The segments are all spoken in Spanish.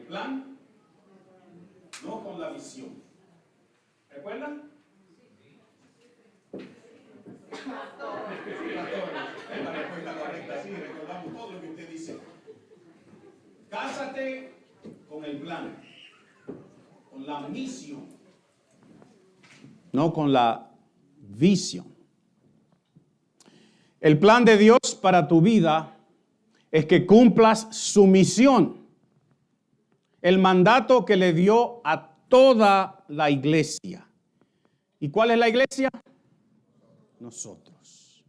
plan, no con la visión. ¿Recuerdan? Es la respuesta correcta, sí, recordamos todo lo que usted dice. Cásate con el plan, con la misión, no con la visión. El plan de Dios para tu vida es que cumplas su misión, el mandato que le dio a toda la iglesia. ¿Y cuál es la iglesia? Nosotros.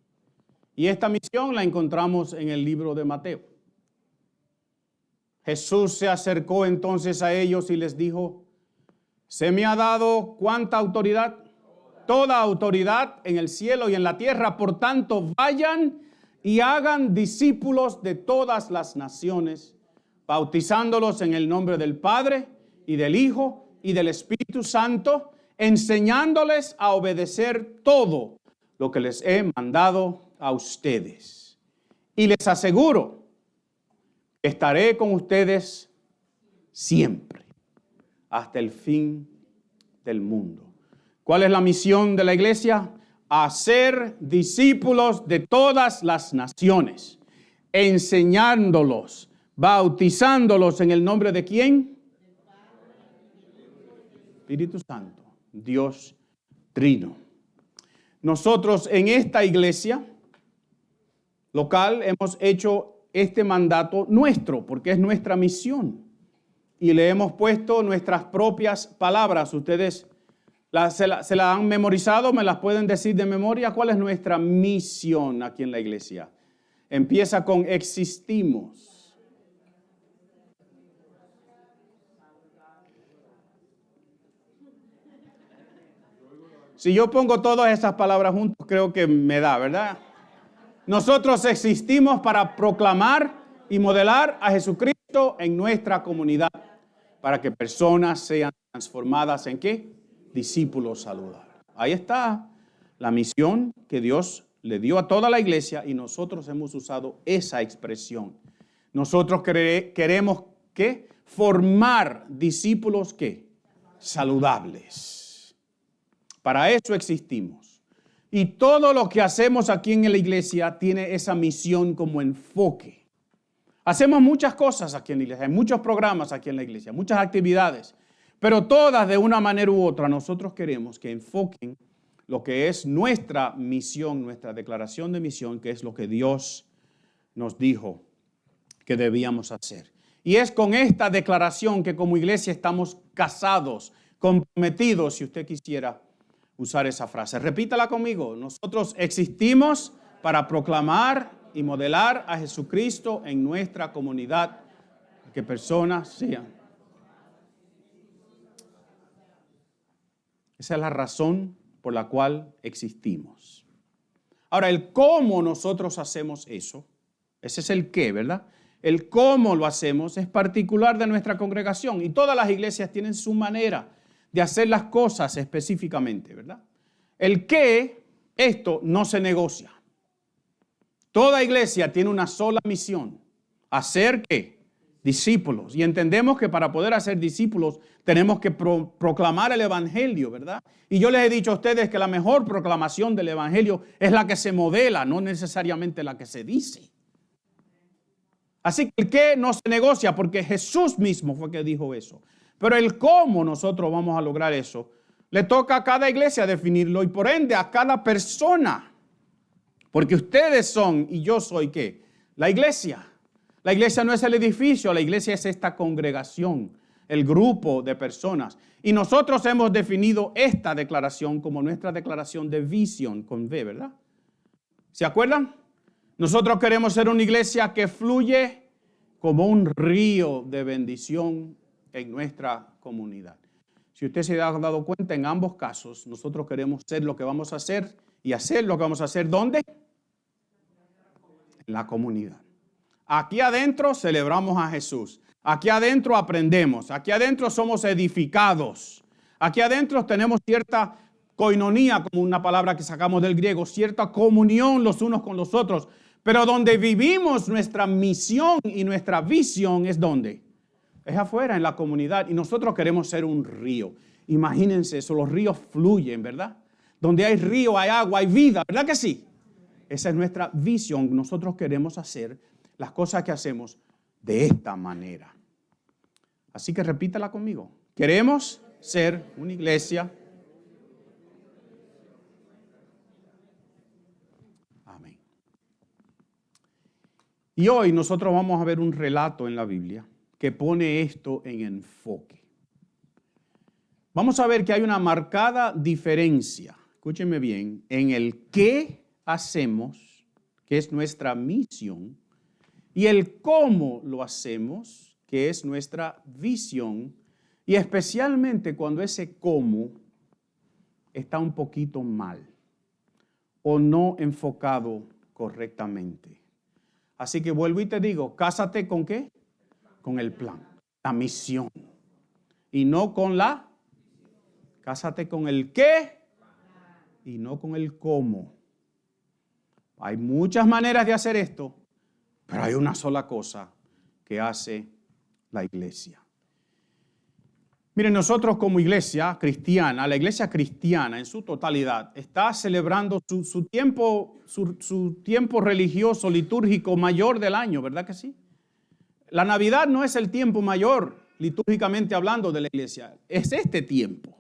Y esta misión la encontramos en el libro de Mateo. Jesús se acercó entonces a ellos y les dijo: se me ha dado ¿cuánta autoridad? Toda autoridad en el cielo y en la tierra. Por tanto, vayan y hagan discípulos de todas las naciones, bautizándolos en el nombre del Padre y del Hijo y del Espíritu Santo, enseñándoles a obedecer todo lo que les he mandado a ustedes. Y les aseguro que estaré con ustedes siempre, hasta el fin del mundo. ¿Cuál es la misión de la iglesia? Hacer discípulos de todas las naciones, enseñándolos, bautizándolos en el nombre de ¿quién? Espíritu Santo, Dios Trino. Nosotros en esta iglesia local hemos hecho este mandato nuestro, porque es nuestra misión. Y le hemos puesto nuestras propias palabras. Ustedes se la han memorizado, me las pueden decir de memoria. ¿Cuál es nuestra misión aquí en la iglesia? Empieza con existimos. Si yo pongo todas esas palabras juntas, creo que me da, ¿verdad? Nosotros existimos para proclamar y modelar a Jesucristo en nuestra comunidad, para que personas sean transformadas ¿en qué? Discípulos saludables. Ahí está la misión que Dios le dio a toda la iglesia y nosotros hemos usado esa expresión. Nosotros queremos ¿qué? Formar discípulos ¿qué? Saludables. Para eso existimos. Y todo lo que hacemos aquí en la iglesia tiene esa misión como enfoque. Hacemos muchas cosas aquí en la iglesia, hay muchos programas aquí en la iglesia, muchas actividades. Pero todas de una manera u otra nosotros queremos que enfoquen lo que es nuestra misión, nuestra declaración de misión, que es lo que Dios nos dijo que debíamos hacer. Y es con esta declaración que como iglesia estamos casados, comprometidos, si usted quisiera usar esa frase. Repítala conmigo. Nosotros existimos para proclamar y modelar a Jesucristo en nuestra comunidad, que personas sean. Esa es la razón por la cual existimos. Ahora, el cómo nosotros hacemos eso, ese es el qué, ¿verdad? El cómo lo hacemos es particular de nuestra congregación y todas las iglesias tienen su manera de hacer las cosas específicamente, ¿verdad? El qué, esto no se negocia. Toda iglesia tiene una sola misión, hacer ¿qué? Discípulos. Y entendemos que para poder hacer discípulos tenemos que proclamar el evangelio, ¿verdad? Y yo les he dicho a ustedes que la mejor proclamación del evangelio es la que se modela, no necesariamente la que se dice. Así que el qué no se negocia porque Jesús mismo fue que dijo eso. Pero el cómo nosotros vamos a lograr eso, le toca a cada iglesia definirlo y por ende a cada persona. Porque ustedes son y yo soy ¿qué? La iglesia. La iglesia no es el edificio, la iglesia es esta congregación, el grupo de personas. Y nosotros hemos definido esta declaración como nuestra declaración de visión con V, ¿verdad? ¿Se acuerdan? Nosotros queremos ser una iglesia que fluye como un río de bendición en nuestra comunidad. Si usted se ha dado cuenta, en ambos casos, nosotros queremos ser lo que vamos a hacer y hacer lo que vamos a hacer, ¿dónde? En la comunidad. Aquí adentro celebramos a Jesús. Aquí adentro aprendemos. Aquí adentro somos edificados. Aquí adentro tenemos cierta koinonía, como una palabra que sacamos del griego, cierta comunión los unos con los otros. Pero donde vivimos nuestra misión y nuestra visión es ¿dónde? es afuera, en la comunidad. Y nosotros queremos ser un río. Imagínense eso, los ríos fluyen, ¿verdad? Donde hay río, hay agua, hay vida, ¿verdad que sí? Esa es nuestra visión. Nosotros queremos hacer las cosas que hacemos de esta manera. Así que repítela conmigo. Queremos ser una iglesia. Amén. Y hoy nosotros vamos a ver un relato en la Biblia que pone esto en enfoque. Vamos a ver que hay una marcada diferencia, escúchenme bien, en el qué hacemos, que es nuestra misión, y el cómo lo hacemos, que es nuestra visión, y especialmente cuando ese cómo está un poquito mal o no enfocado correctamente. Así que vuelvo y te digo, cásate ¿con qué? Con el plan, la misión, y no con la. Cásate con el qué y no con el cómo. Hay muchas maneras de hacer esto, pero hay una sola cosa que hace la iglesia. Miren, nosotros como iglesia cristiana, la iglesia cristiana en su totalidad está celebrando su tiempo religioso, litúrgico mayor del año, ¿verdad que sí? La Navidad no es el tiempo mayor, litúrgicamente hablando, de la iglesia. Es este tiempo.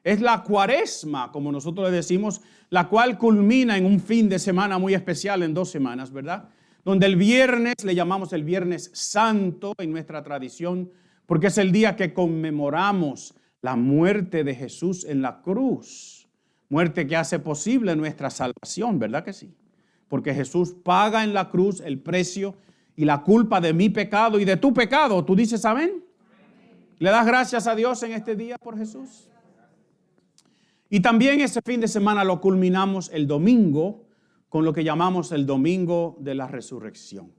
Es la Cuaresma, como nosotros le decimos, la cual culmina en un fin de semana muy especial, en 2 semanas, ¿verdad? Donde el viernes le llamamos el Viernes Santo en nuestra tradición, porque es el día que conmemoramos la muerte de Jesús en la cruz. Muerte que hace posible nuestra salvación, ¿verdad que sí? Porque Jesús paga en la cruz el precio y la culpa de mi pecado y de tu pecado. ¿Tú dices amén? ¿Le das gracias a Dios en este día por Jesús? Y también ese fin de semana lo culminamos el domingo con lo que llamamos el Domingo de la Resurrección.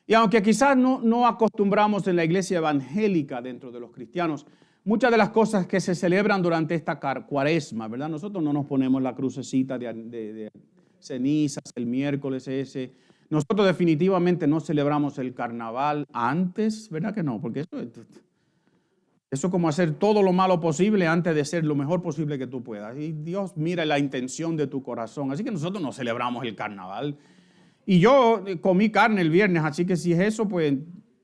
Y aunque quizás no acostumbramos en la iglesia evangélica dentro de los cristianos, muchas de las cosas que se celebran durante esta Cuaresma, ¿verdad? Nosotros no nos ponemos la crucecita de cenizas el miércoles ese. Nosotros definitivamente no celebramos el carnaval antes, ¿verdad que no? Porque eso es como hacer todo lo malo posible antes de ser lo mejor posible que tú puedas. Y Dios mira la intención de tu corazón. Así que nosotros no celebramos el carnaval. Y yo comí carne el viernes, así que si es eso, pues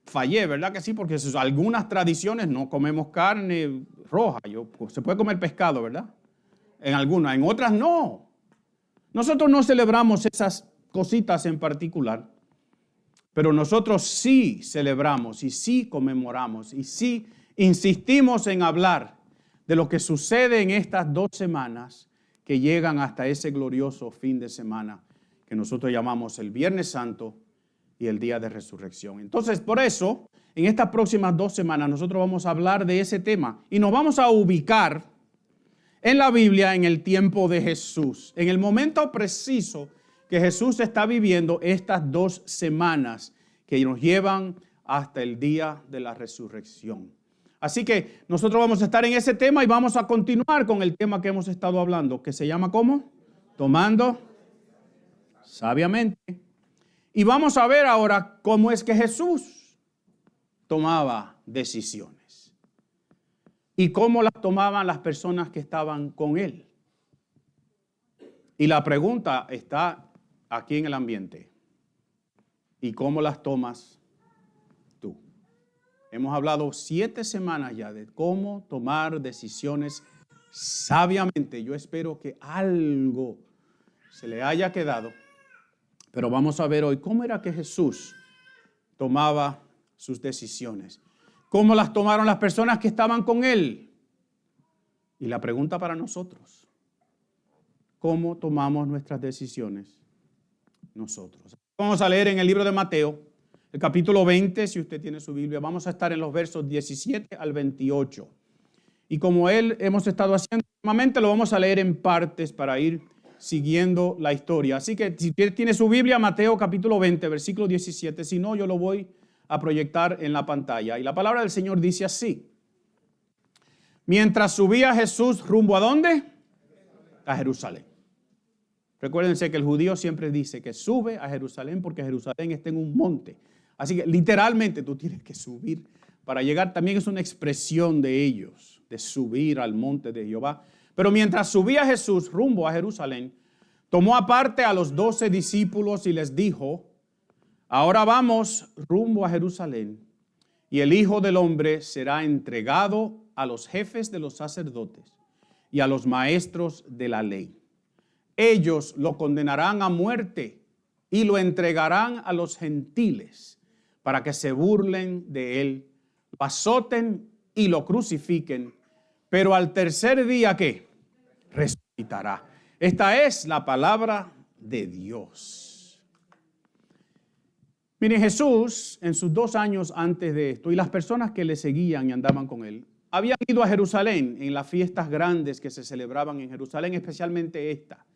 fallé, ¿verdad que sí? Porque algunas tradiciones no comemos carne roja. Se puede comer pescado, ¿verdad? En algunas, en otras no. Nosotros no celebramos esas cositas en particular, pero nosotros sí celebramos y sí conmemoramos y sí insistimos en hablar de lo que sucede en estas 2 semanas que llegan hasta ese glorioso fin de semana que nosotros llamamos el Viernes Santo y el Día de Resurrección. Entonces, por eso, en estas próximas 2 semanas nosotros vamos a hablar de ese tema y nos vamos a ubicar en la Biblia en el tiempo de Jesús, en el momento preciso que Jesús está viviendo estas 2 semanas que nos llevan hasta el Día de la Resurrección. Así que nosotros vamos a estar en ese tema y vamos a continuar con el tema que hemos estado hablando, que se llama ¿cómo? Tomando sabiamente. Y vamos a ver ahora cómo es que Jesús tomaba decisiones y cómo las tomaban las personas que estaban con él. Y la pregunta está aquí en el ambiente. ¿Y cómo las tomas tú? Hemos hablado 7 semanas ya de cómo tomar decisiones sabiamente. Yo espero que algo se le haya quedado. Pero vamos a ver hoy cómo era que Jesús tomaba sus decisiones. Cómo las tomaron las personas que estaban con él. Y la pregunta para nosotros, ¿cómo tomamos nuestras decisiones nosotros? Vamos a leer en el libro de Mateo, el capítulo 20, si usted tiene su Biblia. Vamos a estar en los versos 17 al 28. Y como hemos estado haciendo últimamente, lo vamos a leer en partes para ir siguiendo la historia. Así que si usted tiene su Biblia, Mateo capítulo 20, versículo 17. Si no, yo lo voy a proyectar en la pantalla. Y la palabra del Señor dice así. Mientras subía Jesús rumbo ¿a dónde? A Jerusalén. Recuérdense que el judío siempre dice que sube a Jerusalén porque Jerusalén está en un monte. Así que literalmente tú tienes que subir para llegar, también es una expresión de ellos, de subir al monte de Jehová. Pero mientras subía Jesús rumbo a Jerusalén, tomó aparte a los 12 discípulos y les dijo: ahora vamos rumbo a Jerusalén, y el Hijo del Hombre será entregado a los jefes de los sacerdotes y a los maestros de la ley. Ellos lo condenarán a muerte y lo entregarán a los gentiles para que se burlen de él, lo azoten y lo crucifiquen, pero al tercer día, ¿qué? Resucitará. Esta es la palabra de Dios. Mire, Jesús, en sus 2 años antes de esto, y las personas que le seguían y andaban con él, habían ido a Jerusalén en las fiestas grandes que se celebraban en Jerusalén, especialmente esta,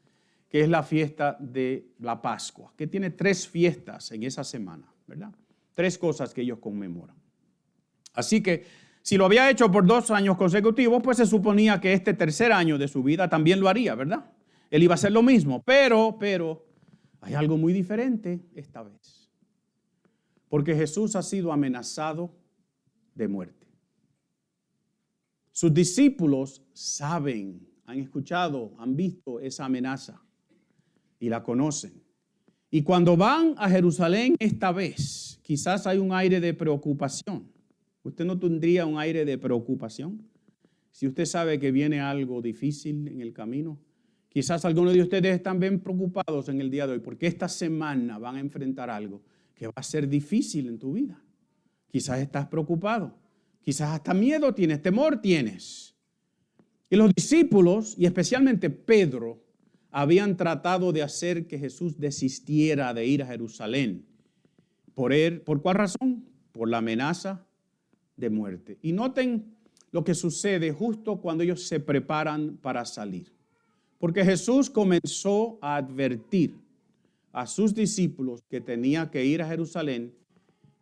que es la fiesta de la Pascua, que tiene 3 fiestas en esa semana, ¿verdad? 3 cosas que ellos conmemoran. Así que si lo había hecho por 2 años consecutivos, pues se suponía que este tercer año de su vida también lo haría, ¿verdad? Él iba a hacer lo mismo, pero hay algo muy diferente esta vez. Porque Jesús ha sido amenazado de muerte. Sus discípulos saben, han escuchado, han visto esa amenaza y la conocen. Y cuando van a Jerusalén esta vez, quizás hay un aire de preocupación. ¿Usted no tendría un aire de preocupación? Si usted sabe que viene algo difícil en el camino, quizás algunos de ustedes están bien preocupados en el día de hoy porque esta semana van a enfrentar algo que va a ser difícil en tu vida. Quizás estás preocupado, quizás hasta miedo tienes, temor tienes. Y los discípulos, y especialmente Pedro, habían tratado de hacer que Jesús desistiera de ir a Jerusalén. ¿Por cuál razón? Por la amenaza de muerte. Y noten lo que sucede justo cuando ellos se preparan para salir. Porque Jesús comenzó a advertir a sus discípulos que tenía que ir a Jerusalén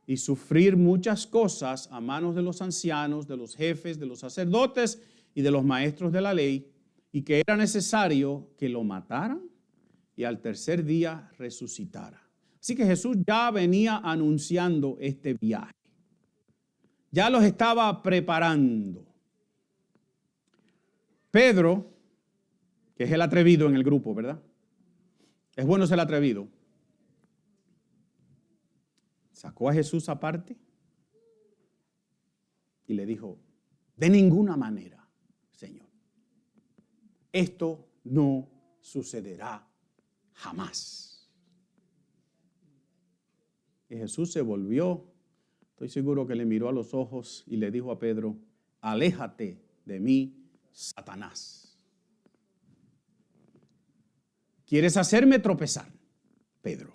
y sufrir muchas cosas a manos de los ancianos, de los jefes, de los sacerdotes y de los maestros de la ley, y que era necesario que lo mataran y al tercer día resucitara. Así que Jesús ya venía anunciando este viaje. Ya los estaba preparando. Pedro, que es el atrevido en el grupo, ¿verdad? Es bueno ser atrevido. Sacó a Jesús aparte y le dijo: de ninguna manera, Señor, esto no sucederá jamás. Y Jesús se volvió, estoy seguro que le miró a los ojos y le dijo a Pedro: aléjate de mí, Satanás. ¿Quieres hacerme tropezar, Pedro?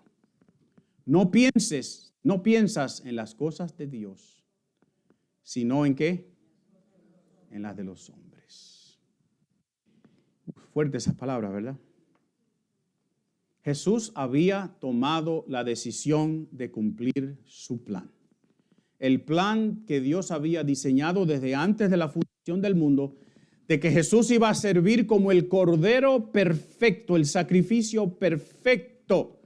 No piensas en las cosas de Dios, sino en ¿qué? En las de los hombres. Fuertes esas palabras, ¿verdad? Jesús había tomado la decisión de cumplir su plan. El plan que Dios había diseñado desde antes de la fundación del mundo, de que Jesús iba a servir como el Cordero perfecto, el sacrificio perfecto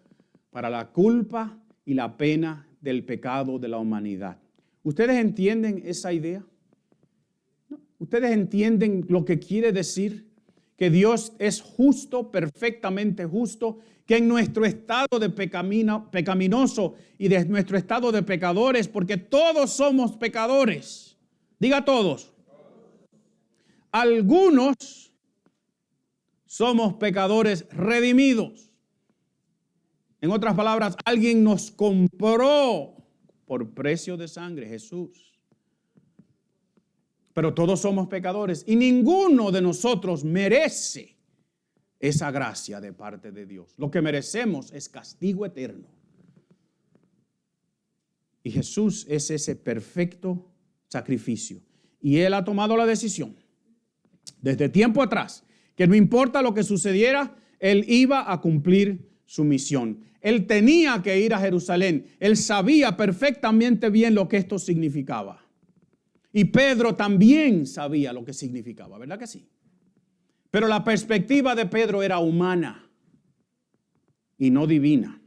para la culpa y la pena del pecado de la humanidad. ¿Ustedes entienden esa idea? ¿Ustedes entienden lo que quiere decir? Que Dios es justo, perfectamente justo, que en nuestro estado de pecaminoso y de nuestro estado de pecadores, porque todos somos pecadores. Diga todos. Algunos somos pecadores redimidos. En otras palabras, alguien nos compró por precio de sangre, Jesús. Pero todos somos pecadores y ninguno de nosotros merece esa gracia de parte de Dios. Lo que merecemos es castigo eterno. Y Jesús es ese perfecto sacrificio. Y Él ha tomado la decisión desde tiempo atrás que no importa lo que sucediera, Él iba a cumplir su misión. Él tenía que ir a Jerusalén. Él sabía perfectamente bien lo que esto significaba. Y Pedro también sabía lo que significaba, ¿verdad que sí? Pero la perspectiva de Pedro era humana y no divina.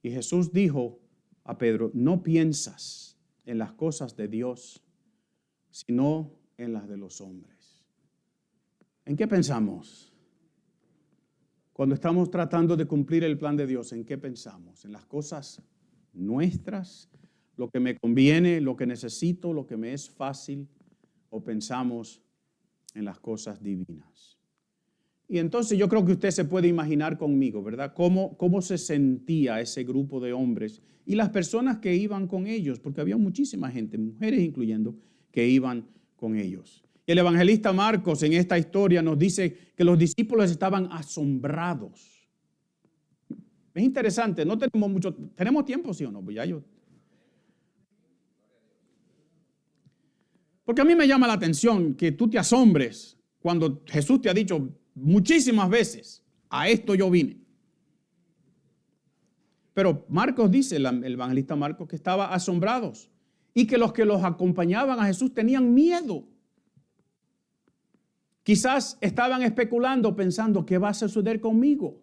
Y Jesús dijo a Pedro: no piensas en las cosas de Dios, sino en las de los hombres. ¿En qué pensamos? Cuando estamos tratando de cumplir el plan de Dios, ¿en qué pensamos? ¿En las cosas nuestras? ¿Lo que me conviene, lo que necesito, lo que me es fácil? ¿O pensamos en las cosas divinas? Y entonces yo creo que usted se puede imaginar conmigo, ¿verdad? Cómo se sentía ese grupo de hombres y las personas que iban con ellos, porque había muchísima gente, mujeres incluyendo, que iban con ellos. Y el evangelista Marcos en esta historia nos dice que los discípulos estaban asombrados. Es interesante, no tenemos mucho, ¿tenemos tiempo, sí o no? Pues ya yo. Porque a mí me llama la atención que tú te asombres cuando Jesús te ha dicho muchísimas veces, a esto yo vine. Pero Marcos dice, el evangelista Marcos, que estaba asombrados y que los acompañaban a Jesús tenían miedo. Quizás estaban especulando, pensando, ¿qué va a suceder conmigo?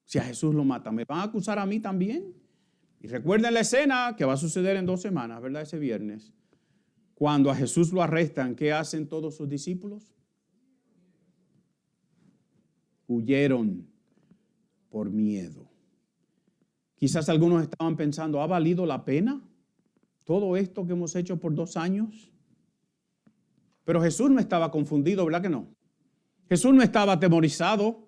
Si a Jesús lo matan, ¿me van a acusar a mí también? Y recuerden la escena que va a suceder en 2 semanas, ¿verdad? Ese viernes. Cuando a Jesús lo arrestan, ¿qué hacen todos sus discípulos? Huyeron por miedo. Quizás algunos estaban pensando, ¿ha valido la pena todo esto que hemos hecho por 2 años? Pero Jesús no estaba confundido, ¿verdad que no? Jesús no estaba atemorizado.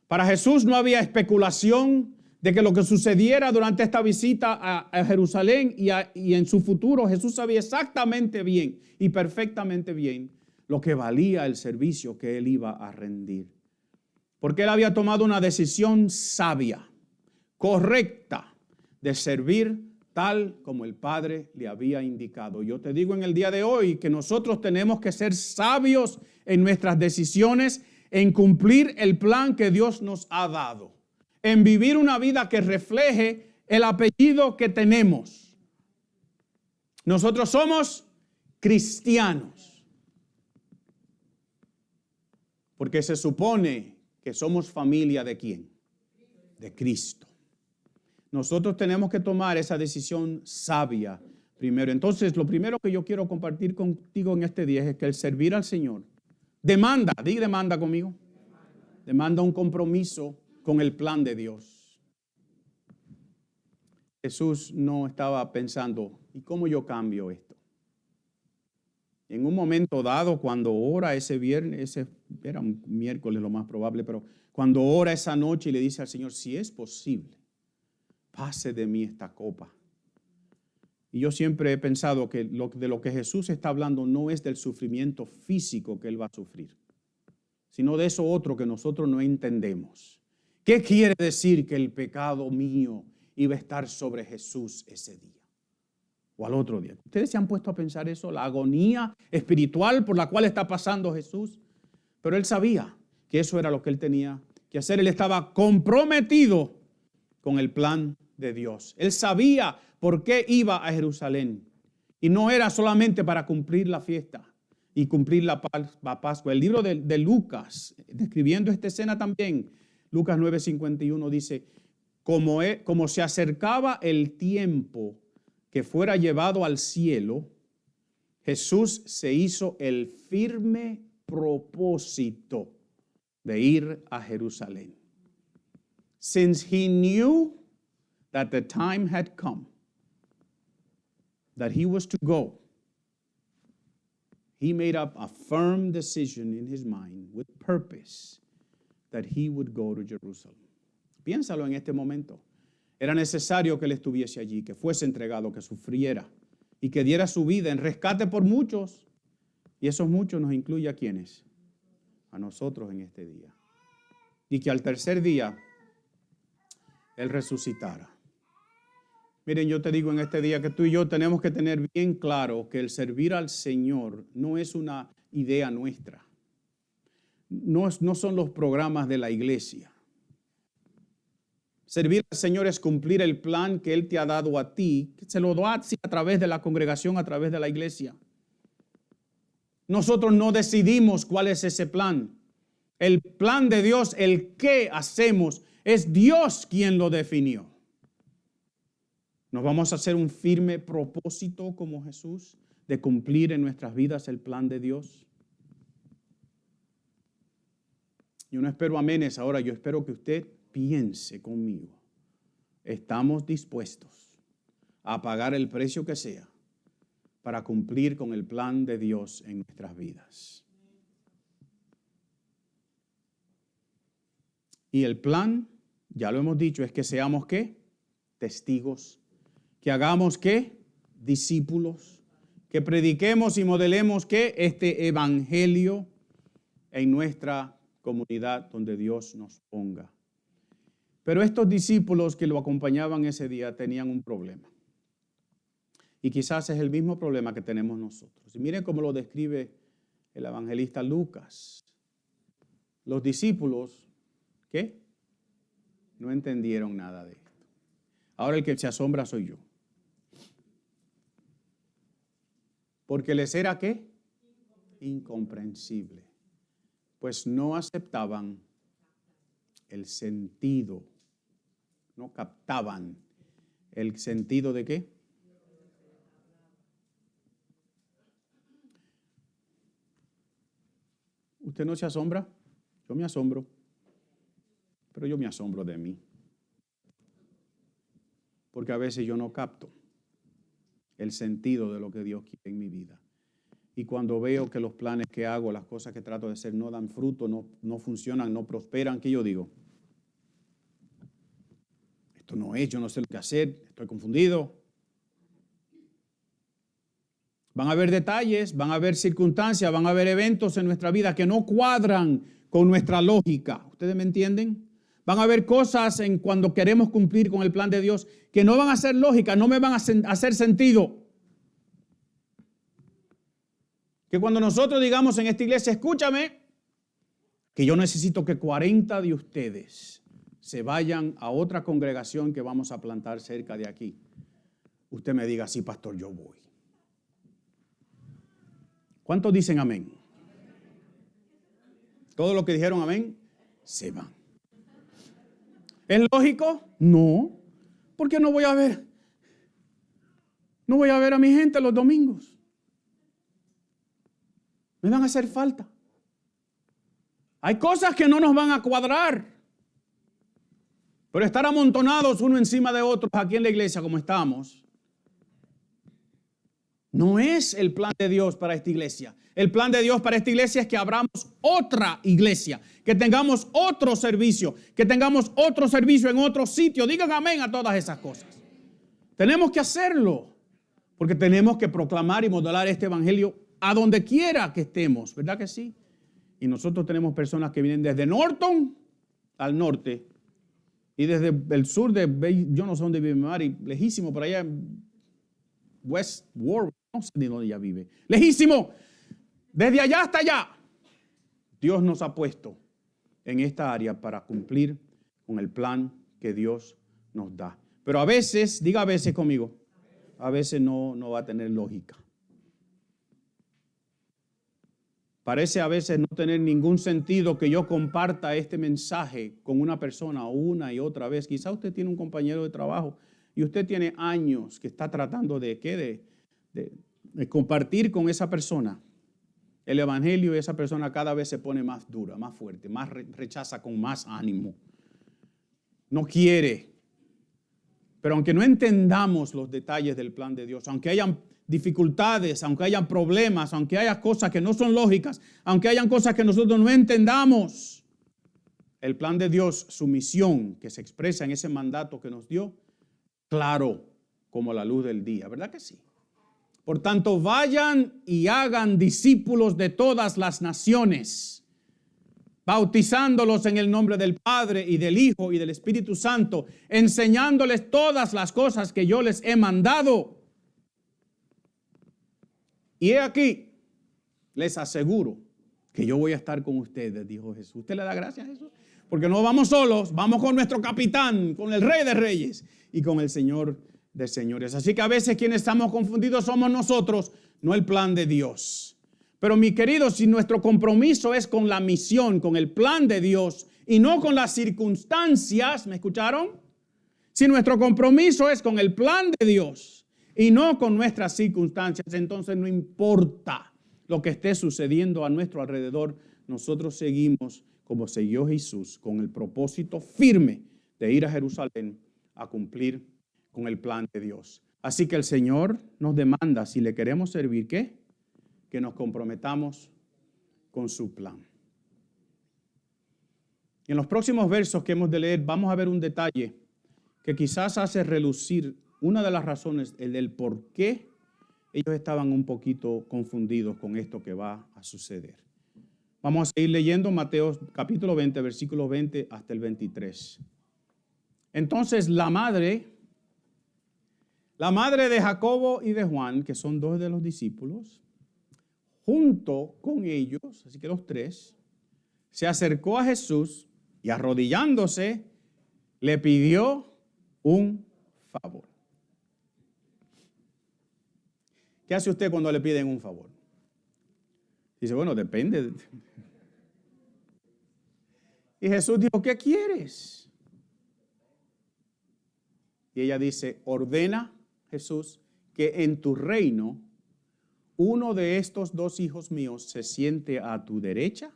Para Jesús no había especulación de que lo que sucediera durante esta visita a Jerusalén y en su futuro. Jesús sabía exactamente bien y perfectamente bien lo que valía el servicio que él iba a rendir. Porque él había tomado una decisión sabia, correcta, de servir tal como el Padre le había indicado. Yo te digo en el día de hoy que nosotros tenemos que ser sabios en nuestras decisiones, en cumplir el plan que Dios nos ha dado, en vivir una vida que refleje el apellido que tenemos. Nosotros somos cristianos, porque se supone que somos familia ¿de quién? De Cristo. Nosotros tenemos que tomar esa decisión sabia primero. Entonces, lo primero que yo quiero compartir contigo en este día es que el servir al Señor demanda, di demanda conmigo, demanda un compromiso con el plan de Dios. Jesús no estaba pensando, ¿y cómo yo cambio esto? En un momento dado, cuando ora ese viernes, era un miércoles lo más probable, pero cuando ora esa noche y le dice al Señor, si es posible, pase de mí esta copa. Y yo siempre he pensado que de lo que Jesús está hablando no es del sufrimiento físico que él va a sufrir, sino de eso otro que nosotros no entendemos. ¿Qué quiere decir que el pecado mío iba a estar sobre Jesús ese día o al otro día? ¿Ustedes se han puesto a pensar eso? La agonía espiritual por la cual está pasando Jesús. Pero él sabía que eso era lo que él tenía que hacer. Él estaba comprometido con el plan de Dios. Él sabía por qué iba a Jerusalén. Y no era solamente para cumplir la fiesta y cumplir la Pascua. El libro de Lucas, describiendo esta escena también, Lucas 9:51 dice, como se acercaba el tiempo que fuera llevado al cielo, Jesús se hizo el firme propósito de ir a Jerusalén. Since he knew that the time had come, that he was to go, he made up a firm decision in his mind with purpose that he would go to Jerusalem. Piénsalo en este momento. Era necesario que él estuviese allí, que fuese entregado, que sufriera y que diera su vida en rescate por muchos. Y esos muchos nos incluye a ¿quiénes? A nosotros en este día. Y que al tercer día él resucitara. Miren, yo te digo en este día que tú y yo tenemos que tener bien claro que el servir al Señor no es una idea nuestra. No son los programas de la iglesia. Servir al Señor es cumplir el plan que Él te ha dado a ti, que se lo da a través de la congregación, a través de la iglesia. Nosotros no decidimos cuál es ese plan. El plan de Dios, el qué hacemos, es Dios quien lo definió. ¿Nos vamos a hacer un firme propósito como Jesús de cumplir en nuestras vidas el plan de Dios? Yo no espero amenes ahora, yo espero que usted piense conmigo. ¿Estamos dispuestos a pagar el precio que sea para cumplir con el plan de Dios en nuestras vidas? Y el plan, ya lo hemos dicho, es que seamos ¿qué? Testigos. Que hagamos ¿qué? Discípulos. Que prediquemos y modelemos ¿qué? Este evangelio en nuestra comunidad donde Dios nos ponga. Pero estos discípulos que lo acompañaban ese día tenían un problema. Y quizás es el mismo problema que tenemos nosotros. Y miren cómo lo describe el evangelista Lucas. Los discípulos, ¿qué? No entendieron nada de esto. Ahora el que se asombra soy yo. Porque les era ¿qué? Incomprensible. Pues no aceptaban el sentido, no captaban el sentido de ¿qué? ¿Usted no se asombra? Yo me asombro, pero yo me asombro de mí. Porque a veces yo no capto el sentido de lo que Dios quiere en mi vida. Y cuando veo que los planes que hago, las cosas que trato de hacer no dan fruto, no funcionan, no prosperan, ¿qué yo digo? Esto no es, yo no sé lo que hacer, estoy confundido. Van a haber detalles, van a haber circunstancias, van a haber eventos en nuestra vida que no cuadran con nuestra lógica. ¿Ustedes me entienden? Van a haber cosas en cuando queremos cumplir con el plan de Dios que no van a ser lógicas, no me van a hacer sentido. Que cuando nosotros digamos en esta iglesia, escúchame, que yo necesito que 40 de ustedes se vayan a otra congregación que vamos a plantar cerca de aquí. Usted me diga, sí, pastor, yo voy. ¿Cuántos dicen amén? Todos los que dijeron amén, se van. ¿Es lógico? No. ¿Por qué no voy a ver? No voy a ver a mi gente los domingos. Me van a hacer falta. Hay cosas que no nos van a cuadrar. Pero estar amontonados uno encima de otros aquí en la iglesia como estamos, no es el plan de Dios para esta iglesia. El plan de Dios para esta iglesia es que abramos otra iglesia, que tengamos otro servicio, en otro sitio. Digan amén a todas esas cosas. Tenemos que hacerlo, porque tenemos que proclamar y modelar este evangelio a donde quiera que estemos, ¿verdad que sí? Y nosotros tenemos personas que vienen desde Norton al norte y desde el sur de, yo no sé dónde vive Mari, lejísimo, por allá en West Warwick, no sé de dónde ella vive, lejísimo, desde allá hasta allá. Dios nos ha puesto en esta área para cumplir con el plan que Dios nos da. Pero a veces, diga a veces conmigo, a veces no va a tener lógica. Parece a veces no tener ningún sentido que yo comparta este mensaje con una persona una y otra vez. Quizá usted tiene un compañero de trabajo y usted tiene años que está tratando de compartir con esa persona el evangelio, y esa persona cada vez se pone más dura, más fuerte, más rechaza con más ánimo. No quiere. Pero aunque no entendamos los detalles del plan de Dios, aunque hayan dificultades, aunque hayan problemas, aunque haya cosas que no son lógicas, aunque hayan cosas que nosotros no entendamos, el plan de Dios, su misión que se expresa en ese mandato que nos dio, claro como la luz del día, ¿verdad que sí? Por tanto, vayan y hagan discípulos de todas las naciones, bautizándolos en el nombre del Padre y del Hijo y del Espíritu Santo, enseñándoles todas las cosas que yo les he mandado. Y he aquí, les aseguro que yo voy a estar con ustedes, dijo Jesús. ¿Usted le da gracias a Jesús? Porque no vamos solos, vamos con nuestro capitán, con el Rey de Reyes y con el Señor de señores. Así que a veces quienes estamos confundidos somos nosotros, no el plan de Dios. Pero mi querido, si nuestro compromiso es con la misión, con el plan de Dios y no con las circunstancias, ¿me escucharon? Si nuestro compromiso es con el plan de Dios y no con nuestras circunstancias, entonces no importa lo que esté sucediendo a nuestro alrededor, nosotros seguimos como siguió Jesús, con el propósito firme de ir a Jerusalén a cumplir con el plan de Dios. Así que el Señor nos demanda, si le queremos servir, ¿qué? Que nos comprometamos con su plan. En los próximos versos que hemos de leer, vamos a ver un detalle que quizás hace relucir una de las razones, el del por qué ellos estaban un poquito confundidos con esto que va a suceder. Vamos a seguir leyendo Mateo capítulo 20, versículos 20 hasta el 23. Entonces la madre de Jacobo y de Juan, que son dos de los discípulos, junto con ellos, así que los tres, se acercó a Jesús y arrodillándose le pidió un favor. ¿Qué hace usted cuando le piden un favor? Dice, bueno, depende. Y Jesús dijo, ¿qué quieres? Y ella dice, ordena, Jesús, que en tu reino uno de estos dos hijos míos se siente a tu derecha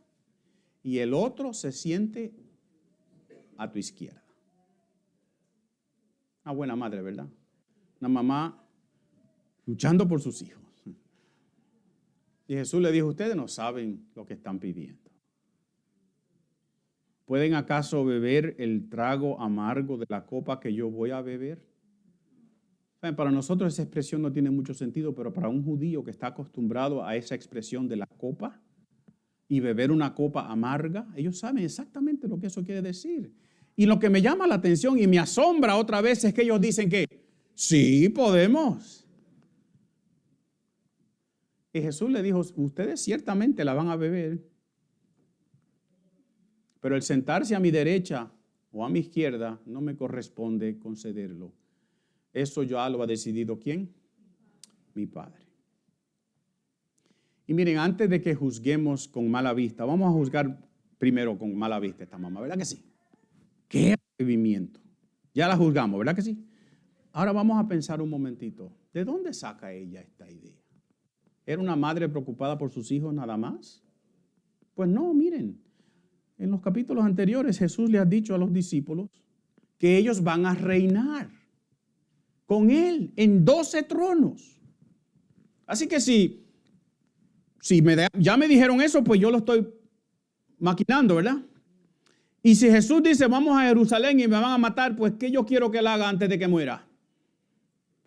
y el otro se siente a tu izquierda. Una buena madre, ¿verdad? Una mamá luchando por sus hijos. Y Jesús le dijo, ustedes no saben lo que están pidiendo. ¿Pueden acaso beber el trago amargo de la copa que yo voy a beber? Para nosotros esa expresión no tiene mucho sentido, pero para un judío que está acostumbrado a esa expresión de la copa y beber una copa amarga, ellos saben exactamente lo que eso quiere decir. Y lo que me llama la atención y me asombra otra vez es que ellos dicen que sí podemos. Y Jesús le dijo, ustedes ciertamente la van a beber, pero el sentarse a mi derecha o a mi izquierda no me corresponde concederlo. Eso ya lo ha decidido ¿quién? Mi Padre. Y miren, antes de que juzguemos con mala vista, vamos a juzgar primero con mala vista esta mamá, ¿verdad que sí? ¡Qué atrevimiento! Ya la juzgamos, ¿verdad que sí? Ahora vamos a pensar un momentito, ¿de dónde saca ella esta idea? ¿Era una madre preocupada por sus hijos nada más? Pues no, miren, en los capítulos anteriores Jesús le ha dicho a los discípulos que ellos van a reinar con Él en 12 tronos. Así que si ya me dijeron eso, pues yo lo estoy maquinando, ¿verdad? Y si Jesús dice, vamos a Jerusalén y me van a matar, pues ¿qué yo quiero que Él haga antes de que muera?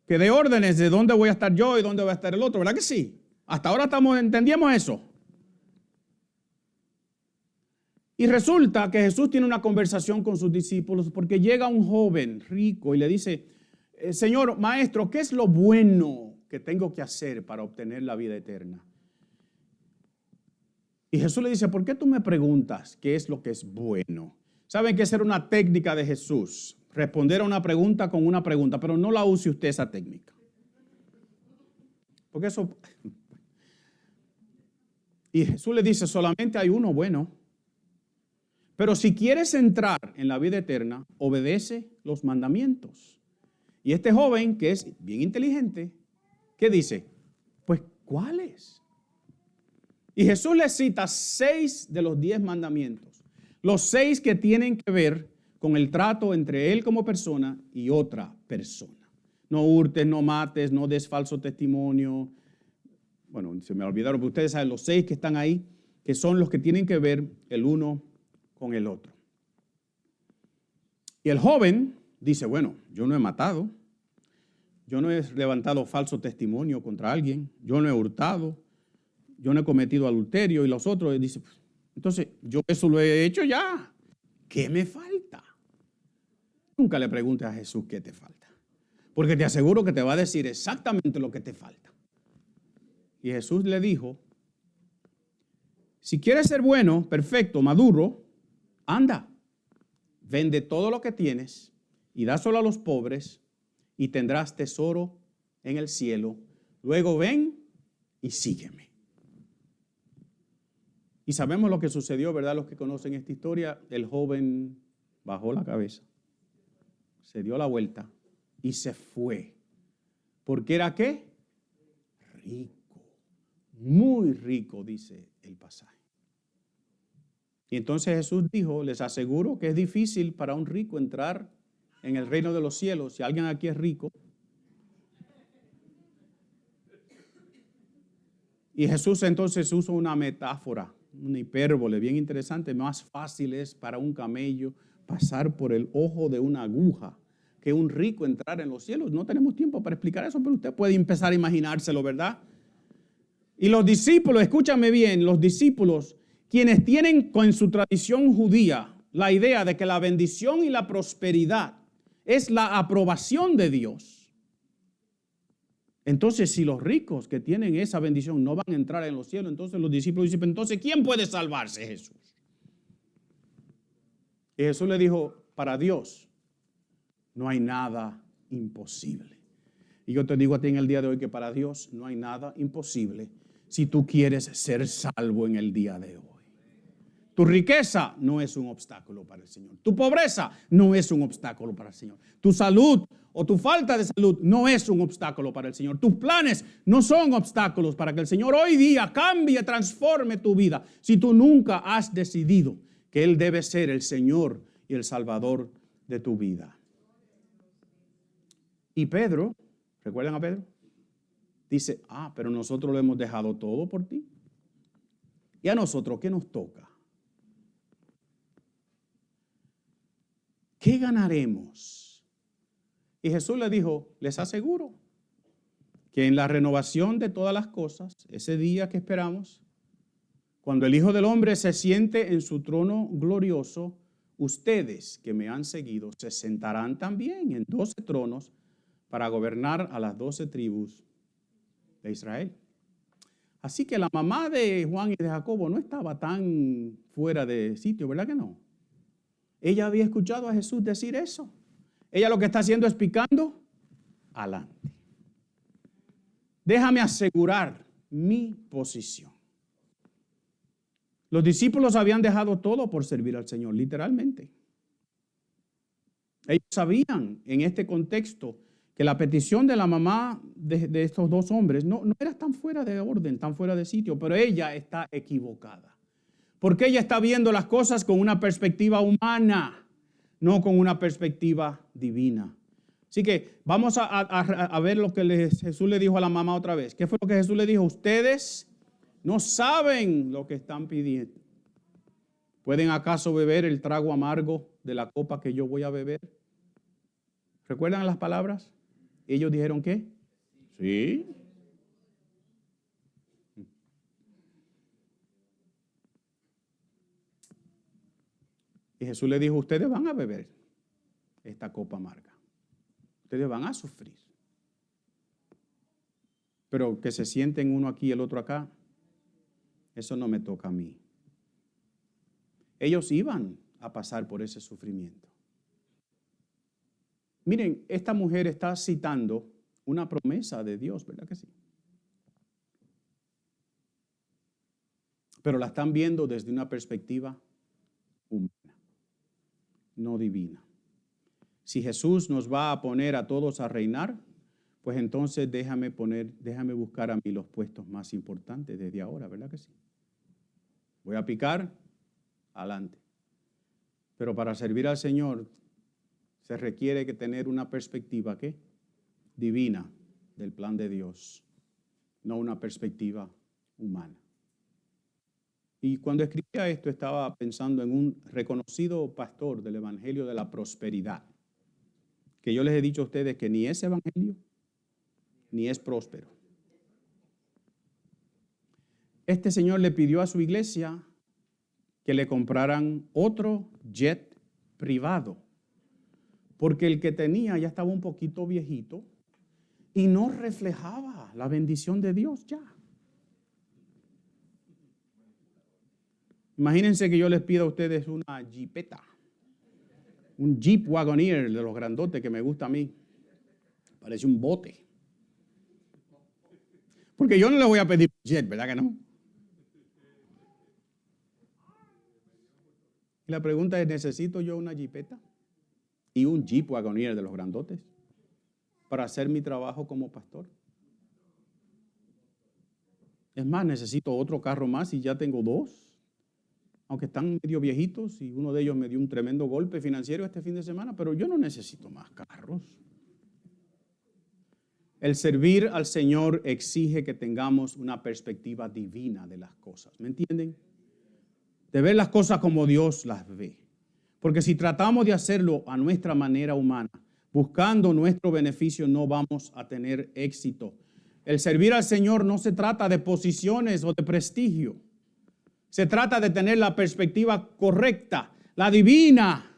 Que dé órdenes de dónde voy a estar yo y dónde va a estar el otro, ¿verdad que sí? Hasta ahora entendíamos eso. Y resulta que Jesús tiene una conversación con sus discípulos porque llega un joven rico y le dice, Señor, maestro, ¿qué es lo bueno que tengo que hacer para obtener la vida eterna? Y Jesús le dice, ¿por qué tú me preguntas qué es lo que es bueno? ¿Saben que esa era una técnica de Jesús? Responder a una pregunta con una pregunta, pero no la use usted esa técnica. Porque eso... Y Jesús le dice, solamente hay uno bueno. Pero si quieres entrar en la vida eterna, obedece los mandamientos. Y este joven, que es bien inteligente, ¿qué dice? Pues, ¿cuáles? Y Jesús le cita 6 de los 10 mandamientos. Los 6 que tienen que ver con el trato entre él como persona y otra persona. No hurtes, no mates, no des falso testimonio. Bueno, se me olvidaron, pero ustedes saben los 6 que están ahí, que son los que tienen que ver el uno con el otro. Y el joven dice, bueno, yo no he matado, yo no he levantado falso testimonio contra alguien, yo no he hurtado, yo no he cometido adulterio, y los otros dicen, entonces yo eso lo he hecho ya, ¿qué me falta? Nunca le preguntes a Jesús qué te falta, porque te aseguro que te va a decir exactamente lo que te falta. Y Jesús le dijo, si quieres ser bueno, perfecto, maduro, anda, vende todo lo que tienes y dáselo a los pobres y tendrás tesoro en el cielo. Luego ven y sígueme. Y sabemos lo que sucedió, ¿verdad? Los que conocen esta historia, el joven bajó la cabeza. se dio la vuelta y se fue. ¿Porque era qué? Rico, muy rico, dice el pasaje. Y entonces Jesús dijo, les aseguro que es difícil para un rico entrar en el reino de los cielos. Si alguien aquí es rico. Y Jesús entonces usa una metáfora, una hipérbole bien interesante. Más fácil es para un camello pasar por el ojo de una aguja que un rico entrar en los cielos. No tenemos tiempo para explicar eso, pero usted puede empezar a imaginárselo, ¿verdad? Y los discípulos, escúchame bien, los discípulos, quienes tienen con su tradición judía la idea de que la bendición y la prosperidad es la aprobación de Dios. Entonces, si los ricos que tienen esa bendición no van a entrar en los cielos, entonces los discípulos dicen, entonces, ¿quién puede salvarse? Jesús. Y Jesús le dijo, para Dios no hay nada imposible. Y yo te digo a ti en el día de hoy que para Dios no hay nada imposible si tú quieres ser salvo en el día de hoy. Tu riqueza no es un obstáculo para el Señor. Tu pobreza no es un obstáculo para el Señor. Tu salud o tu falta de salud no es un obstáculo para el Señor. Tus planes no son obstáculos para que el Señor hoy día cambie, transforme tu vida. Si tú nunca has decidido que Él debe ser el Señor y el Salvador de tu vida. Y Pedro, ¿recuerdan a Pedro? Dice, pero nosotros lo hemos dejado todo por ti. ¿Y a nosotros qué nos toca? ¿Qué ganaremos? Y Jesús le dijo, les aseguro que en la renovación de todas las cosas, ese día que esperamos, cuando el Hijo del Hombre se siente en su trono glorioso, ustedes que me han seguido se sentarán también en 12 tronos para gobernar a las 12 tribus de Israel. Así que la mamá de Juan y de Jacobo no estaba tan fuera de sitio, ¿verdad que no? Ella había escuchado a Jesús decir eso. Ella lo que está haciendo es picando adelante. Déjame asegurar mi posición. Los discípulos habían dejado todo por servir al Señor, literalmente. Ellos sabían en este contexto que la petición de la mamá de estos dos hombres no era tan fuera de orden, tan fuera de sitio, pero ella está equivocada. Porque ella está viendo las cosas con una perspectiva humana, no con una perspectiva divina. Así que vamos a ver lo que Jesús le dijo a la mamá otra vez. ¿Qué fue lo que Jesús le dijo? Ustedes no saben lo que están pidiendo. ¿Pueden acaso beber el trago amargo de la copa que yo voy a beber? ¿Recuerdan las palabras? Ellos dijeron ¿qué? Sí. Y Jesús le dijo, ustedes van a beber esta copa amarga. Ustedes van a sufrir. Pero que se sienten uno aquí y el otro acá, eso no me toca a mí. Ellos iban a pasar por ese sufrimiento. Miren, esta mujer está citando una promesa de Dios, ¿verdad que sí? Pero la están viendo desde una perspectiva humana, no divina. Si Jesús nos va a poner a todos a reinar, pues entonces déjame buscar a mí los puestos más importantes desde ahora, ¿verdad que sí? Voy a picar, adelante. Pero para servir al Señor se requiere que tener una perspectiva, ¿qué? Divina del plan de Dios, no una perspectiva humana. Y cuando escribía esto estaba pensando en un reconocido pastor del Evangelio de la Prosperidad, que yo les he dicho a ustedes que ni es evangelio, ni es próspero. Este señor le pidió a su iglesia que le compraran otro jet privado, porque el que tenía ya estaba un poquito viejito y no reflejaba la bendición de Dios ya. Imagínense que yo les pido a ustedes una jeepeta, un Jeep Wagoneer de los grandotes que me gusta a mí. Parece un bote. Porque yo no le voy a pedir un jet, ¿verdad que no? Y la pregunta es, ¿necesito yo una jeepeta? y un Jeep Wagoneer de los grandotes para hacer mi trabajo como pastor. Es más, necesito otro carro más y ya tengo 2, aunque están medio viejitos y uno de ellos me dio un tremendo golpe financiero este fin de semana, pero yo no necesito más carros. El servir al Señor exige que tengamos una perspectiva divina de las cosas, ¿me entienden? De ver las cosas como Dios las ve. Porque si tratamos de hacerlo a nuestra manera humana, buscando nuestro beneficio, no vamos a tener éxito. El servir al Señor no se trata de posiciones o de prestigio. Se trata de tener la perspectiva correcta, la divina,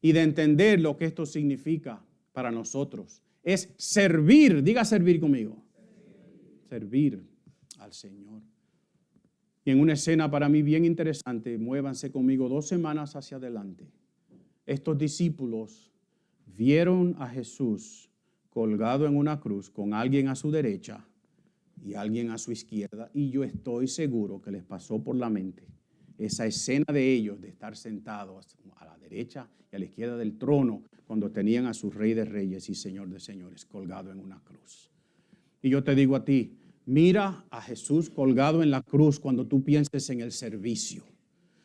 y de entender lo que esto significa para nosotros. Es servir, diga servir conmigo. Servir al Señor. Y en una escena para mí bien interesante, muévanse conmigo 2 semanas hacia adelante. Estos discípulos vieron a Jesús colgado en una cruz con alguien a su derecha y alguien a su izquierda, y yo estoy seguro que les pasó por la mente esa escena de ellos de estar sentados a la derecha y a la izquierda del trono cuando tenían a su Rey de Reyes y Señor de Señores colgado en una cruz. Y yo te digo a ti, mira a Jesús colgado en la cruz cuando tú pienses en el servicio.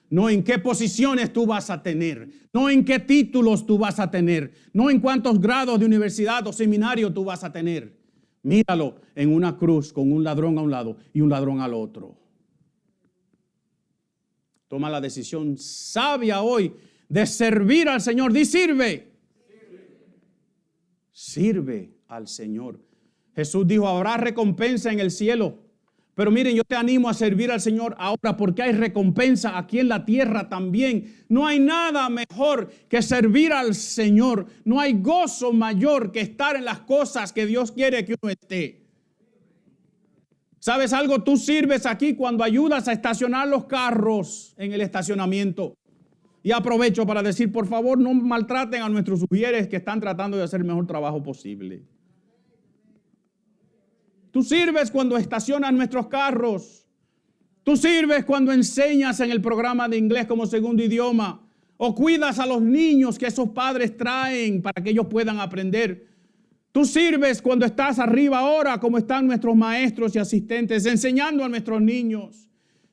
No en qué posiciones tú vas a tener, no en qué títulos tú vas a tener, no en cuántos grados de universidad o seminario tú vas a tener. Míralo en una cruz con un ladrón a un lado y un ladrón al otro. Toma la decisión sabia hoy de servir al Señor. Di sirve. Sirve al Señor. Jesús dijo, habrá recompensa en el cielo. Pero miren, yo te animo a servir al Señor ahora porque hay recompensa aquí en la tierra también. No hay nada mejor que servir al Señor. No hay gozo mayor que estar en las cosas que Dios quiere que uno esté. ¿Sabes algo? Tú sirves aquí cuando ayudas a estacionar los carros en el estacionamiento. Y aprovecho para decir, por favor, no maltraten a nuestros sugieres que están tratando de hacer el mejor trabajo posible. Tú sirves cuando estacionas nuestros carros. Tú sirves cuando enseñas en el programa de inglés como segundo idioma. O cuidas a los niños que esos padres traen para que ellos puedan aprender. Tú sirves cuando estás arriba ahora como están nuestros maestros y asistentes enseñando a nuestros niños.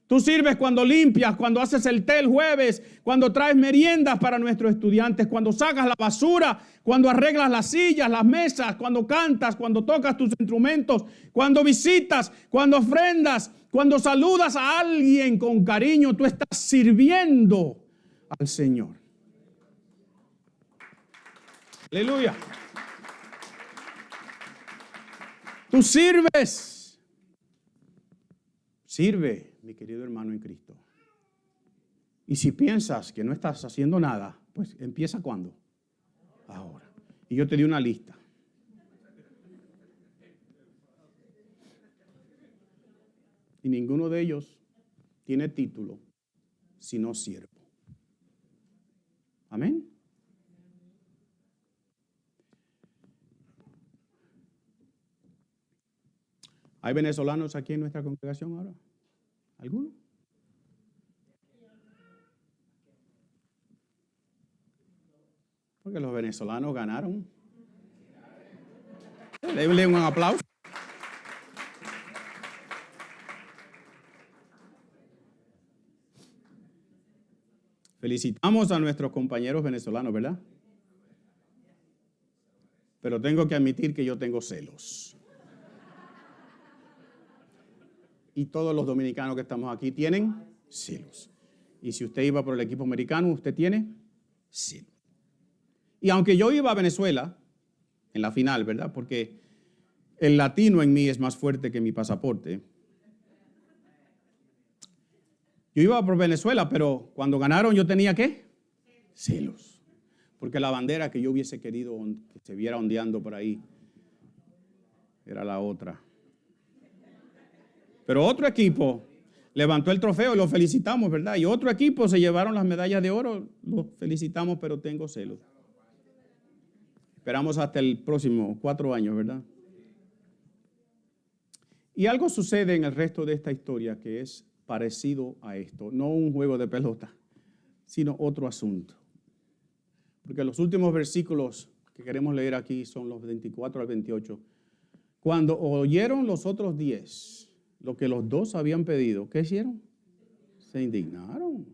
Tú sirves cuando limpias, cuando haces el té el jueves, cuando traes meriendas para nuestros estudiantes, cuando sacas la basura, cuando arreglas las sillas, las mesas, cuando cantas, cuando tocas tus instrumentos, cuando visitas, cuando ofrendas, cuando saludas a alguien con cariño, tú estás sirviendo al Señor. Aleluya. Tú sirves. Sirve, mi querido hermano en Cristo. Y si piensas que no estás haciendo nada, pues empieza ¿cuándo? Ahora. Y yo te di una lista. Y ninguno de ellos tiene título sino siervo. Amén. ¿Hay venezolanos aquí en nuestra congregación ahora? ¿Alguno? Porque los venezolanos ganaron. Denle un aplauso. Felicitamos a nuestros compañeros venezolanos, ¿verdad? Pero tengo que admitir que yo tengo celos. Y todos los dominicanos que estamos aquí tienen celos. Y si usted iba por el equipo americano, usted tiene celos. Y aunque yo iba a Venezuela en la final, ¿verdad? Porque el latino en mí es más fuerte que mi pasaporte. Yo iba por Venezuela, pero cuando ganaron yo tenía ¿qué? Celos. Porque la bandera que yo hubiese querido que se viera ondeando por ahí era la otra. Pero otro equipo levantó el trofeo y lo felicitamos, ¿verdad? Y otro equipo se llevaron las medallas de oro, los felicitamos, pero tengo celos. Esperamos hasta el próximo 4 años, ¿verdad? Y algo sucede en el resto de esta historia que es parecido a esto. No un juego de pelota, sino otro asunto. porque los últimos versículos que queremos leer aquí son los 24 al 28. Cuando oyeron los otros 10 lo que los 2 habían pedido, ¿qué hicieron? Se indignaron.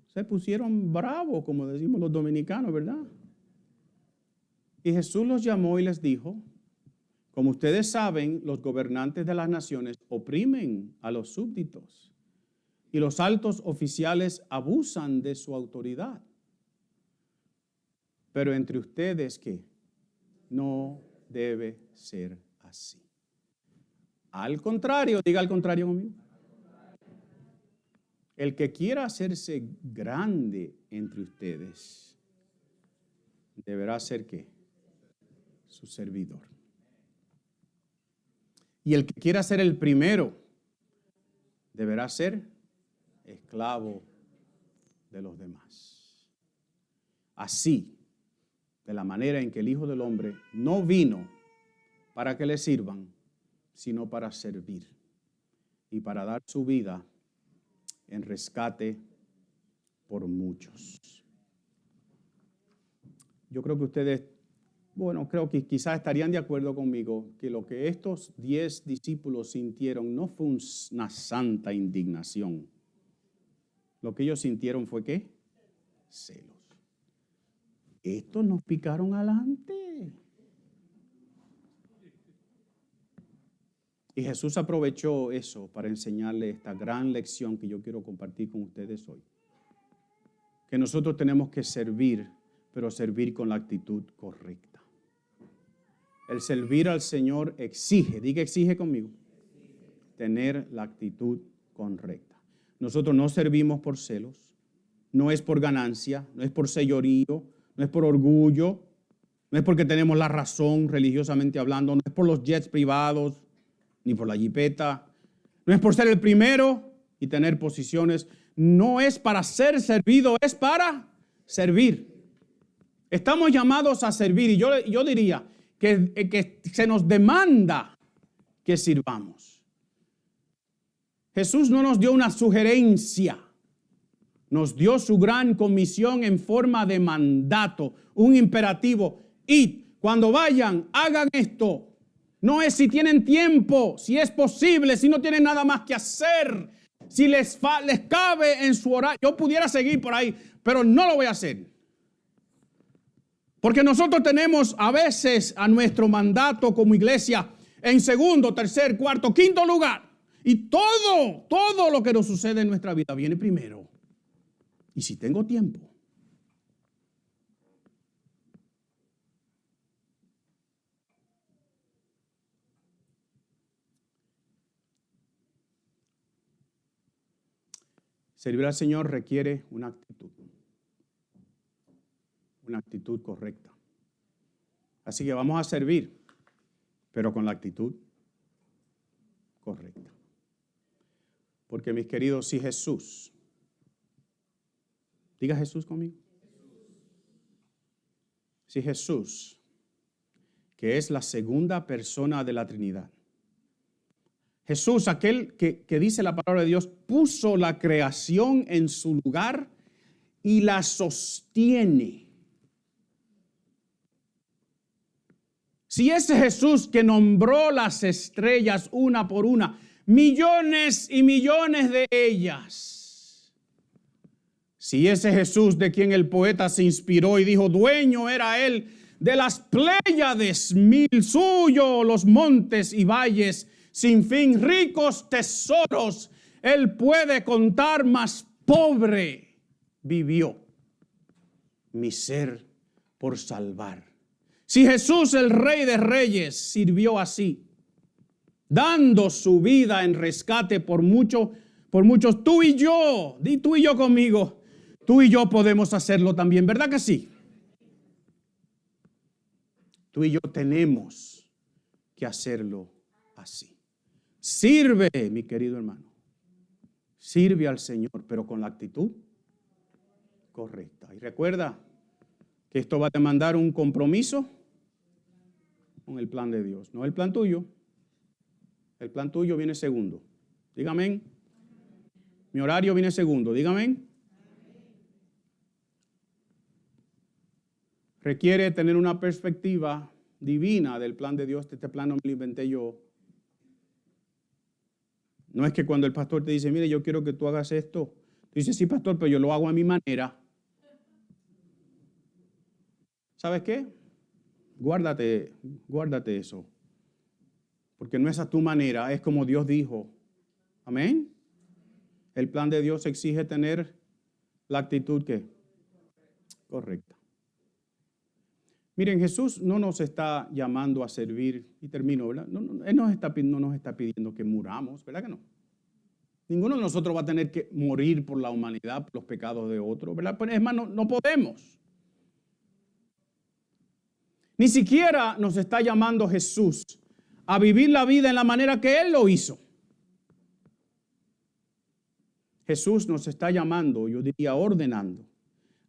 Se pusieron bravos, como decimos los dominicanos, ¿verdad? Y Jesús los llamó y les dijo: como ustedes saben, los gobernantes de las naciones oprimen a los súbditos y los altos oficiales abusan de su autoridad. Pero entre ustedes, ¿qué? No debe ser así. Al contrario, diga al contrario conmigo. El que quiera hacerse grande entre ustedes deberá ser ¿qué? Su servidor. Y el que quiera ser el primero deberá ser esclavo de los demás. Así, de la manera en que el Hijo del Hombre no vino para que le sirvan, sino para servir y para dar su vida en rescate por muchos. Yo creo que ustedes, creo que quizás estarían de acuerdo conmigo que lo que estos 10 discípulos sintieron no fue una santa indignación. Lo que ellos sintieron fue ¿qué? Celos. Estos nos picaron adelante. Y Jesús aprovechó eso para enseñarle esta gran lección que yo quiero compartir con ustedes hoy. Que nosotros tenemos que servir, pero servir con la actitud correcta. El servir al Señor exige, diga exige conmigo, tener la actitud correcta. Nosotros no servimos por celos, no es por ganancia, no es por señorío, no es por orgullo, no es porque tenemos la razón religiosamente hablando, no es por los jets privados, ni por la jipeta, no es por ser el primero y tener posiciones, no es para ser servido, es para servir. Estamos llamados a servir y yo diría que se nos demanda que sirvamos. Jesús no nos dio una sugerencia, nos dio su gran comisión en forma de mandato, un imperativo. Id, cuando vayan, hagan esto. No es si tienen tiempo, si es posible, si no tienen nada más que hacer, si les cabe en su horario. Yo pudiera seguir por ahí, pero no lo voy a hacer. Porque nosotros tenemos a veces a nuestro mandato como iglesia en segundo, tercer, cuarto, quinto lugar. Y todo lo que nos sucede en nuestra vida viene primero. Y si tengo tiempo. Servir al Señor requiere una actitud correcta. Así que vamos a servir, pero con la actitud correcta. Porque mis queridos, si Jesús, diga Jesús conmigo, si Jesús, que es la segunda persona de la Trinidad, Jesús, aquel que dice la palabra de Dios, puso la creación en su lugar y la sostiene. Si ese Jesús que nombró las estrellas una por una, millones y millones de ellas, si ese Jesús de quien el poeta se inspiró y dijo, dueño era él de las Pléyades, mil suyos los montes y valles, sin fin, ricos tesoros, él puede contar, mas pobre vivió mi ser por salvar. Si Jesús, el Rey de Reyes, sirvió así, dando su vida en rescate por muchos, tú y yo, di tú y yo conmigo, tú y yo podemos hacerlo también, ¿verdad que sí? Tú y yo tenemos que hacerlo así. Sirve, mi querido hermano, sirve al Señor, pero con la actitud correcta. Y recuerda que esto va a demandar un compromiso con el plan de Dios, no el plan tuyo. El plan tuyo viene segundo. Dígame. Mi horario viene segundo. Dígame. requiere tener una perspectiva divina del plan de Dios. Este plan no me lo inventé yo. No es que cuando el pastor te dice, mire, yo quiero que tú hagas esto, tú dices, sí, pastor, pero yo lo hago a mi manera. ¿Sabes qué? Guárdate eso. Porque no es a tu manera, es como Dios dijo. Amén. El plan de Dios exige tener la actitud que correcta. Miren, Jesús no nos está llamando a servir, y termino, ¿verdad? Él no nos está pidiendo que muramos, ¿verdad que no? Ninguno de nosotros va a tener que morir por la humanidad, por los pecados de otros, ¿verdad? Pues, es más, no podemos. Ni siquiera nos está llamando Jesús a vivir la vida en la manera que Él lo hizo. Jesús nos está llamando, yo diría ordenando,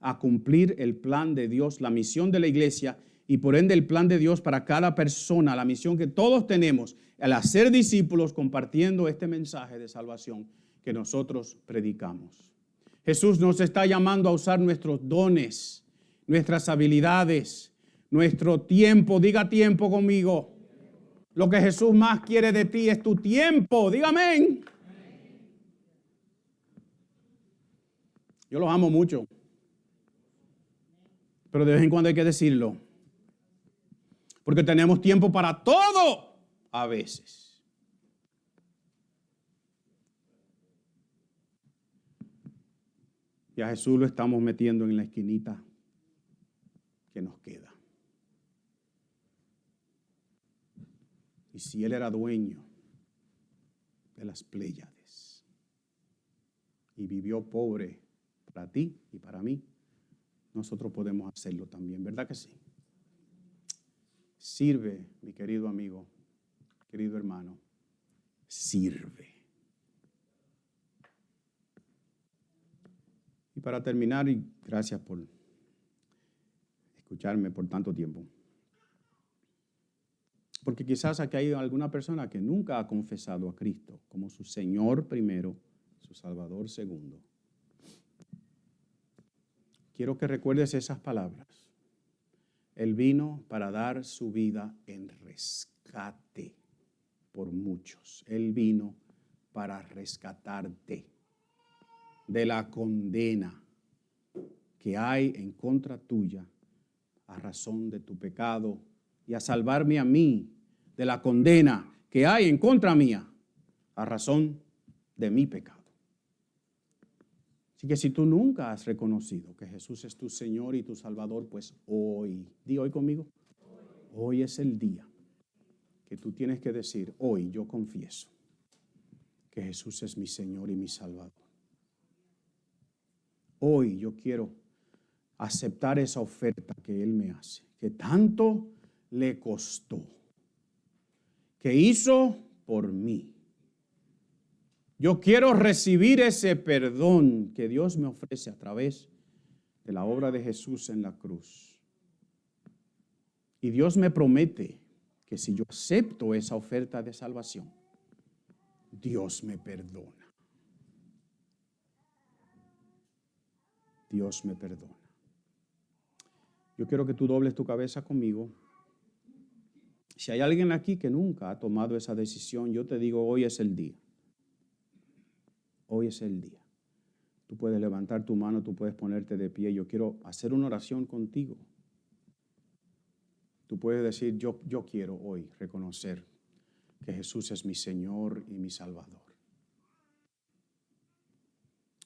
a cumplir el plan de Dios, la misión de la iglesia y por ende el plan de Dios para cada persona, la misión que todos tenemos, al hacer discípulos compartiendo este mensaje de salvación que nosotros predicamos. Jesús nos está llamando a usar nuestros dones, nuestras habilidades, nuestro tiempo. Diga tiempo conmigo. Lo que Jesús más quiere de ti es tu tiempo. Dígame. Yo los amo mucho, pero de vez en cuando hay que decirlo, porque tenemos tiempo para todo a veces. Y a Jesús lo estamos metiendo en la esquinita que nos queda. Y si Él era dueño de las Pléyades y vivió pobre para ti y para mí, nosotros podemos hacerlo también, ¿verdad que sí? Sirve, mi querido amigo, querido hermano, sirve. Y para terminar, y gracias por escucharme por tanto tiempo, porque quizás aquí hay alguna persona que nunca ha confesado a Cristo como su Señor primero, su Salvador segundo. Quiero que recuerdes esas palabras. Él vino para dar su vida en rescate por muchos. Él vino para rescatarte de la condena que hay en contra tuya a razón de tu pecado y a salvarme a mí de la condena que hay en contra mía a razón de mi pecado. Así que si tú nunca has reconocido que Jesús es tu Señor y tu Salvador, pues hoy, di hoy conmigo, hoy es el día que tú tienes que decir, hoy yo confieso que Jesús es mi Señor y mi Salvador. Hoy yo quiero aceptar esa oferta que Él me hace, que tanto le costó, que hizo por mí. Yo quiero recibir ese perdón que Dios me ofrece a través de la obra de Jesús en la cruz. Y Dios me promete que si yo acepto esa oferta de salvación, Dios me perdona. Dios me perdona. Yo quiero que tú dobles tu cabeza conmigo. Si hay alguien aquí que nunca ha tomado esa decisión, yo te digo, hoy es el día. Hoy es el día. Tú puedes levantar tu mano, tú puedes ponerte de pie. Yo quiero hacer una oración contigo. Tú puedes decir, yo quiero hoy reconocer que Jesús es mi Señor y mi Salvador.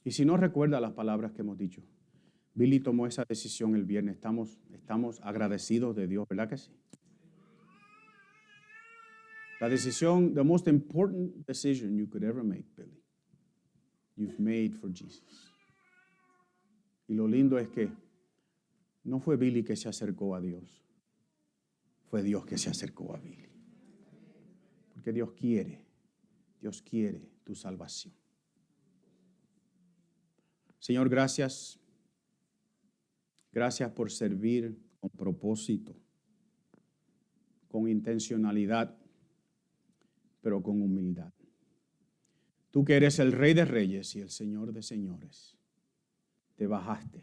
Y si no recuerda las palabras que hemos dicho, Billy tomó esa decisión el viernes. Estamos agradecidos de Dios, ¿verdad que sí? La decisión, the most important decision you could ever make, Billy, you've made for Jesus. Y lo lindo es que no fue Billy que se acercó a Dios, fue Dios que se acercó a Billy. Porque Dios quiere tu salvación. Señor, gracias. Gracias por servir con propósito, con intencionalidad, pero con humildad. Tú que eres el Rey de Reyes y el Señor de Señores, te bajaste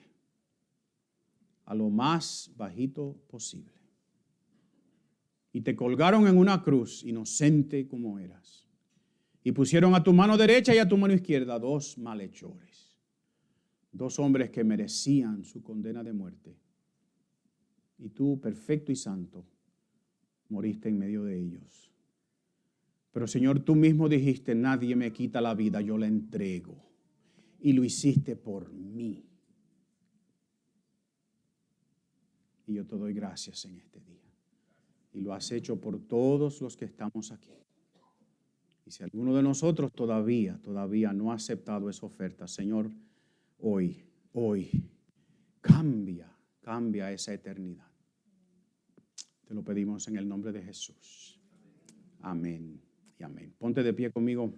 a lo más bajito posible. Y te colgaron en una cruz, inocente como eras. Y pusieron a tu mano derecha y a tu mano izquierda 2 malhechores. 2 hombres que merecían su condena de muerte. Y tú, perfecto y santo, moriste en medio de ellos. Pero Señor, tú mismo dijiste, nadie me quita la vida, yo la entrego. Y lo hiciste por mí. Y yo te doy gracias en este día. Y lo has hecho por todos los que estamos aquí. Y si alguno de nosotros todavía no ha aceptado esa oferta, Señor, hoy, cambia esa eternidad. Te lo pedimos en el nombre de Jesús. Amén y amén. Ponte de pie conmigo.